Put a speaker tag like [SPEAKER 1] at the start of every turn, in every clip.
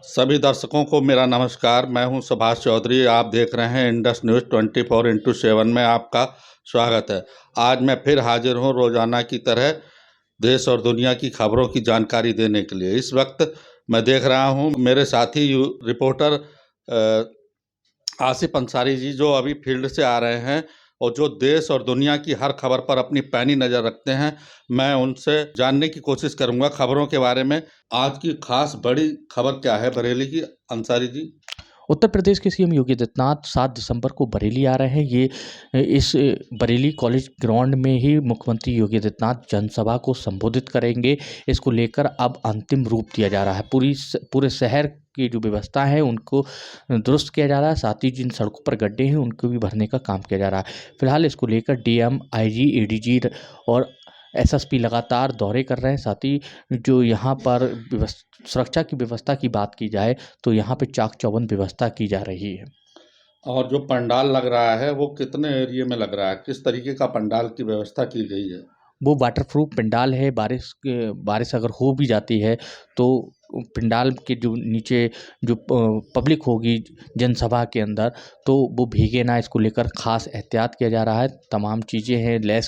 [SPEAKER 1] सभी दर्शकों को मेरा नमस्कार। मैं हूं सुभाष चौधरी। आप देख रहे हैं इंडस न्यूज़ 24x7 में आपका स्वागत है। आज मैं फिर हाजिर हूं रोजाना की तरह देश और दुनिया की खबरों की जानकारी देने के लिए। इस वक्त मैं देख रहा हूं मेरे साथी रिपोर्टर आसिफ अंसारी जी, जो अभी फील्ड से आ रहे हैं और जो देश और दुनिया की हर खबर पर अपनी पैनी नज़र रखते हैं। मैं उनसे जानने की कोशिश करूंगा खबरों के बारे में। आज की खास बड़ी खबर क्या है बरेली की, अंसारी जी?
[SPEAKER 2] उत्तर प्रदेश के सीएम योगी आदित्यनाथ 7 दिसंबर को बरेली आ रहे हैं। इस बरेली कॉलेज ग्राउंड में ही मुख्यमंत्री योगी आदित्यनाथ जनसभा को संबोधित करेंगे। इसको लेकर अब अंतिम रूप दिया जा रहा है। पूरे शहर की जो व्यवस्था है उनको दुरुस्त किया जा रहा है। साथ ही जिन सड़कों पर गड्ढे हैं उनको भी भरने का काम किया जा रहा है। फिलहाल इसको लेकर डीएम, आईजी, एडीजी और एसएसपी लगातार दौरे कर रहे हैं। साथ ही जो यहाँ पर सुरक्षा की व्यवस्था की बात की जाए तो यहाँ पे चाक चौबंद व्यवस्था की जा रही है।
[SPEAKER 1] और जो पंडाल लग रहा है वो कितने एरिया में लग रहा है? किस तरीके का पंडाल की व्यवस्था की गई है?
[SPEAKER 2] वो वाटरप्रूफ पंडाल है। बारिश अगर हो भी जाती है तो पंडाल के जो नीचे जो पब्लिक होगी जनसभा के अंदर, तो वो भीगे ना, इसको लेकर खास एहतियात किया जा रहा है। तमाम चीज़ें हैं,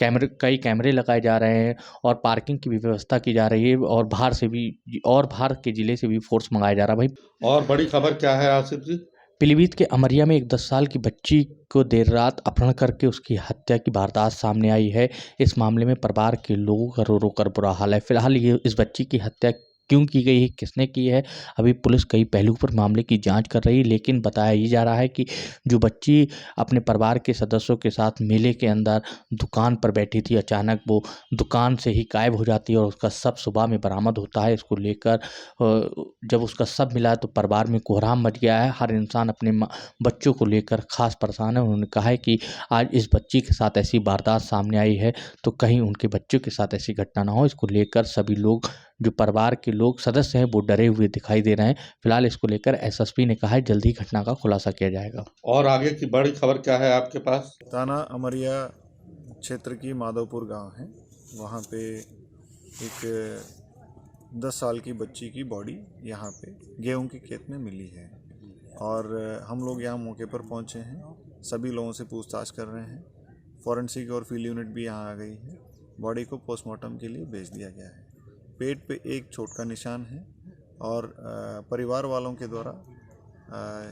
[SPEAKER 2] कई कैमरे लगाए जा रहे हैं और पार्किंग की भी व्यवस्था की जा रही है और बाहर के ज़िले से भी फोर्स मंगाया जा रहा है भाई।
[SPEAKER 1] और बड़ी खबर क्या है आसिफ जी?
[SPEAKER 2] पीलीभीत के अमरिया में एक 10 साल की बच्ची को देर रात अपहरण करके उसकी हत्या की वारदात सामने आई है। इस मामले में परिवार के लोगों का रो रो कर बुरा हाल है। फिलहाल ये इस बच्ची की हत्या क्यों की गई है, किसने की है, अभी पुलिस कई पहलुओं पर मामले की जांच कर रही है। लेकिन बताया ये जा रहा है कि जो बच्ची अपने परिवार के सदस्यों के साथ मेले के अंदर दुकान पर बैठी थी, अचानक वो दुकान से ही गायब हो जाती है और उसका शव सुबह में बरामद होता है। इसको लेकर जब उसका शव मिला तो परिवार में कोहराम मच गया है। हर इंसान अपने बच्चों को लेकर खास परेशान है। उन्होंने कहा है कि आज इस बच्ची के साथ ऐसी वारदात सामने आई है तो कहीं उनके बच्चों के साथ ऐसी घटना ना हो। इसको लेकर सभी लोग, जो परिवार के लोग सदस्य हैं, वो डरे हुए दिखाई दे रहे हैं। फिलहाल इसको लेकर एसएसपी ने कहा है जल्द ही घटना का खुलासा किया जाएगा।
[SPEAKER 1] और आगे की बड़ी खबर क्या है आपके पास?
[SPEAKER 3] थाना अमरिया क्षेत्र की माधवपुर गांव है। वहाँ पे एक 10 साल की बच्ची की बॉडी यहाँ पे गेहूं के खेत में मिली है और हम लोग यहाँ मौके पर पहुँचे हैं। सभी लोगों से पूछताछ कर रहे हैं। फॉरेंसिक और फील्ड यूनिट भी यहाँ आ गई है। बॉडी को पोस्टमार्टम के लिए भेज दिया गया है। पेट पे एक चोट का निशान है और परिवार वालों के द्वारा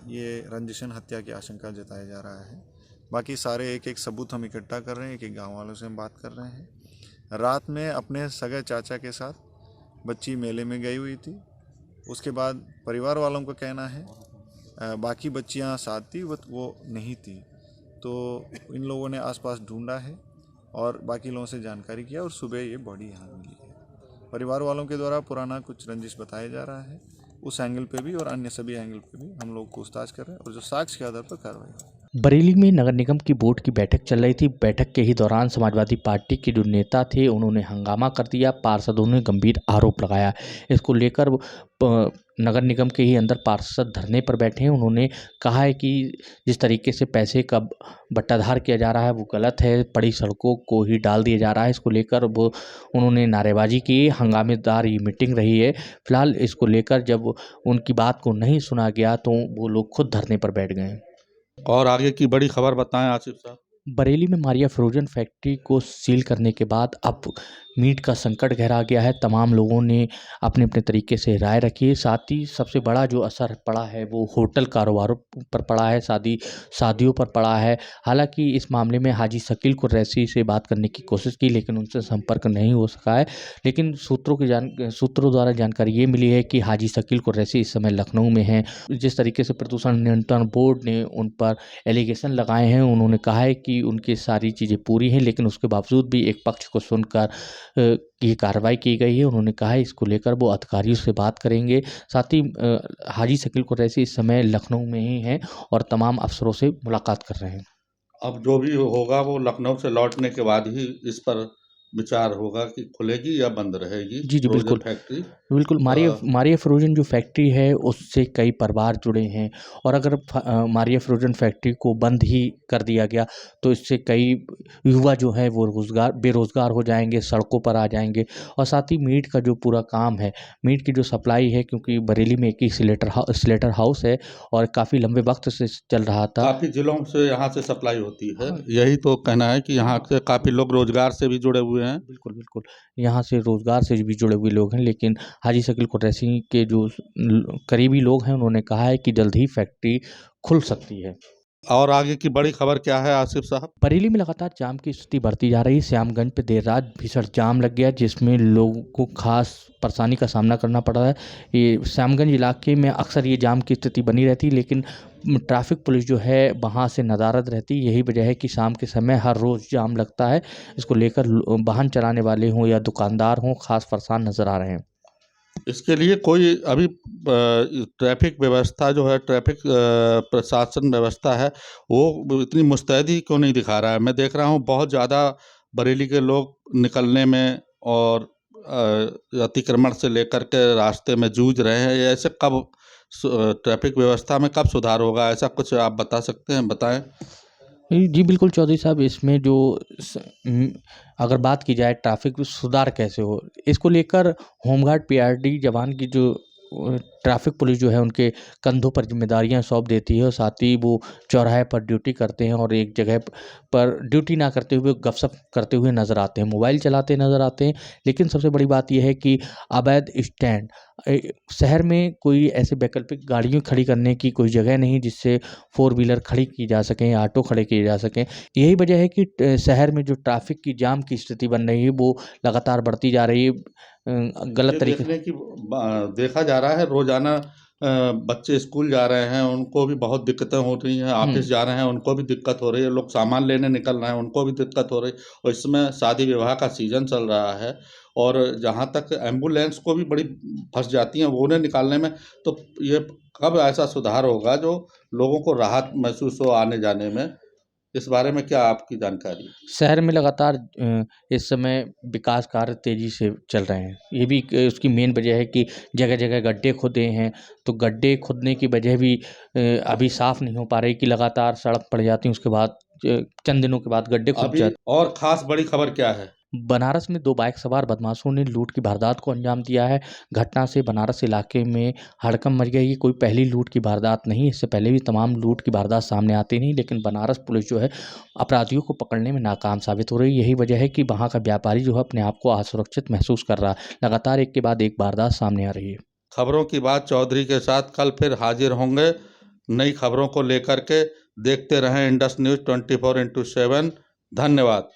[SPEAKER 3] ये रंजिशन हत्या की आशंका जताया जा रहा है। बाकी सारे एक एक सबूत हम इकट्ठा कर रहे हैं। एक एक गाँव वालों से हम बात कर रहे हैं। रात में अपने सगे चाचा के साथ बच्ची मेले में गई हुई थी। उसके बाद परिवार वालों का कहना है बाकी बच्चियां साथ थी, वो नहीं थी। तो इन लोगों ने आसपास ढूंढा है और बाकी लोगों से जानकारी किया और सुबह ये बॉडी यहाँ मिली है। परिवार वालों के द्वारा पुराना कुछ रंजिश बताया जा रहा है। उस एंगल पे भी और अन्य सभी एंगल पे भी हम लोग पूछताछ कर रहे हैं और जो साक्ष्य के आधार पर कार्रवाई होगी।
[SPEAKER 2] बरेली में नगर निगम की बोर्ड की बैठक चल रही थी। बैठक के ही दौरान समाजवादी पार्टी के जो नेता थे उन्होंने हंगामा कर दिया। पार्षदों ने गंभीर आरोप लगाया। इसको लेकर नगर निगम के ही अंदर पार्षद धरने पर बैठे हैं। उन्होंने कहा है कि जिस तरीके से पैसे का बट्टाधार किया जा रहा है वो गलत है, पड़ी सड़कों को ही डाल दिया जा रहा है। इसको लेकर उन्होंने नारेबाजी की। हंगामेदार ये मीटिंग रही है। फिलहाल इसको लेकर जब उनकी बात को नहीं सुना गया तो वो लोग खुद धरने पर बैठ गए।
[SPEAKER 1] और आगे की बड़ी खबर बताएं आसिफ साहब।
[SPEAKER 2] बरेली में मारिया फ्रोजन फैक्ट्री को सील करने के बाद अब मीट का संकट गहरा गया है। तमाम लोगों ने अपने अपने तरीके से राय रखी है। साथ ही सबसे बड़ा जो असर पड़ा है वो होटल कारोबारों पर पड़ा है, शादियों पर पड़ा है। हालांकि इस मामले में हाजी शकील कुरैशी से बात करने की कोशिश की लेकिन उनसे संपर्क नहीं हो सका है। लेकिन सूत्रों द्वारा जानकारी ये मिली है कि हाजी शकील कुरैशी इस समय लखनऊ में हैं। जिस तरीके से प्रदूषण नियंत्रण बोर्ड ने उन पर एलिगेशन लगाए हैं, उन्होंने कहा है कि उनकी सारी चीज़ें पूरी हैं लेकिन उसके बावजूद भी एक पक्ष को सुनकर ये कार्रवाई की गई है। उन्होंने कहा है इसको लेकर वो अधिकारियों से बात करेंगे। साथ ही हाजी शकील कुरैशी इस समय लखनऊ में ही हैं और तमाम अफसरों से मुलाकात कर रहे हैं।
[SPEAKER 1] अब जो भी होगा वो लखनऊ से लौटने के बाद ही इस पर विचार होगा कि खुलेगी या बंद रहेगी
[SPEAKER 2] जी, जी,
[SPEAKER 1] फ्रोजन
[SPEAKER 2] बिल्कुल।
[SPEAKER 1] फैक्ट्री?
[SPEAKER 2] बिल्कुल, मारिया फ्रोज़न जो फैक्ट्री है, उससे कई परिवार जुड़े हैं और अगर मारिया फ्रोज़न फैक्ट्री को बंद ही कर दिया गया, तो इससे कई युवा जो है वो बेरोज़गार हो जाएँगे, सड़कों पर आ जाएँगे और साथ ही मीट का जो पूरा काम है, मीट की जो सप्लाई है क्योंकि बरेली में एक ही स्लेटर हाउस है और काफ़ी लंबे वक़्त से चल रहा था।
[SPEAKER 1] काफ़ी जिलों से यहाँ से सप्लाई होती है।
[SPEAKER 2] हाँ।
[SPEAKER 1] यही तो कहना है कि यहाँ से काफ़ी लोग रोज़गार से भी जुड़े हुए हैं।
[SPEAKER 2] बिल्कुल, बिल्कुल। यहाँ से रोज़गार से भी जुड़े हुए लोग हैं, लेकिन हाजी शकील कुरैशी के जो करीबी लोग हैं, उन्होंने कहा है कि जल्द ही फैक्ट्री खुल सकती है।
[SPEAKER 1] और आगे की बड़ी खबर क्या है आसिफ साहब?
[SPEAKER 2] बरेली में लगातार जाम की स्थिति बढ़ती जा रही है। श्यामगंज पे देर रात भीषण जाम लग गया, जिसमें लोगों को खास परेशानी का सामना करना पड़ रहा है। ये श्यामगंज इलाके में अक्सर ये जाम की स्थिति बनी रहती है, लेकिन ट्रैफिक पुलिस जो है वहाँ से नदारद रहती है। यही वजह है कि शाम के समय हर रोज़ जाम लगता है। इसको लेकर वाहन चलाने वाले हों या दुकानदार हों, खास परेशान नज़र आ रहे हैं।
[SPEAKER 1] इसके लिए कोई अभी ट्रैफिक व्यवस्था जो है, ट्रैफिक प्रशासन व्यवस्था है, वो इतनी मुस्तैदी क्यों नहीं दिखा रहा है? मैं देख रहा हूँ बहुत ज़्यादा बरेली के लोग निकलने में और अतिक्रमण से लेकर के रास्ते में जूझ रहे हैं। ये ऐसे कब ट्रैफिक व्यवस्था में कब सुधार होगा? ऐसा कुछ आप बता सकते हैं, बताएं।
[SPEAKER 2] जी बिल्कुल चौधरी साहब, इसमें जो अगर बात की जाए ट्रैफिक में सुधार कैसे हो, इसको लेकर होमगार्ड पीआरडी जवान की जो ट्रैफिक पुलिस जो है उनके कंधों पर जिम्मेदारियां सौंप देती है और साथ ही वो चौराहे पर ड्यूटी करते हैं और एक जगह पर ड्यूटी ना करते हुए गपशप करते हुए नज़र आते हैं, मोबाइल चलाते नज़र आते हैं। लेकिन सबसे बड़ी बात यह है कि अवैध स्टैंड शहर में कोई ऐसे वैकल्पिक गाड़ियों खड़ी करने की कोई जगह नहीं जिससे 4 व्हीलर खड़ी की जा सकें, ऑटो खड़े किए जा सकें। यही वजह है कि शहर में जो ट्रैफिक की जाम की स्थिति बन रही है वो लगातार बढ़ती जा रही है। गलत तरीके
[SPEAKER 1] देखा जा रहा है रोजाना बच्चे स्कूल जा रहे हैं, उनको भी बहुत दिक्कतें हो रही हैं। ऑफिस जा रहे हैं, उनको भी दिक्कत हो रही है। लोग सामान लेने निकल रहे हैं, उनको भी दिक्कत हो रही है। और इसमें शादी विवाह का सीजन चल रहा है और जहाँ तक एम्बुलेंस को भी बड़ी फंस जाती हैं वो उन्हें निकालने में। तो ये कब ऐसा सुधार होगा जो लोगों को राहत महसूस हो आने जाने में? इस बारे में क्या आपकी जानकारी?
[SPEAKER 2] शहर में लगातार इस समय विकास कार्य तेज़ी से चल रहे हैं। ये भी उसकी मेन वजह है कि जगह-जगह गड्ढे खुदे हैं, तो गड्ढे खुदने की वजह भी अभी साफ़ नहीं हो पा रही कि लगातार सड़क पड़ जाती है, उसके बाद चंद दिनों के बाद गड्ढे खुद
[SPEAKER 1] अभी
[SPEAKER 2] जाते।
[SPEAKER 1] और खास बड़ी खबर क्या है?
[SPEAKER 2] बनारस में 2 बाइक सवार बदमाशों ने लूट की वारदात को अंजाम दिया है। घटना से बनारस इलाके में हड़कंप मच गई। ये कोई पहली लूट की वारदात नहीं, इससे पहले भी तमाम लूट की वारदात सामने आती नहीं, लेकिन बनारस पुलिस जो है अपराधियों को पकड़ने में नाकाम साबित हो रही है। यही वजह है कि वहाँ का व्यापारी जो है अपने आप को असुरक्षित महसूस कर रहा है। लगातार एक के बाद एक वारदात सामने आ रही है।
[SPEAKER 1] खबरों की बात चौधरी के साथ कल फिर हाजिर होंगे नई खबरों को लेकर के। देखते रहें इंडस न्यूज़ 24x7। धन्यवाद।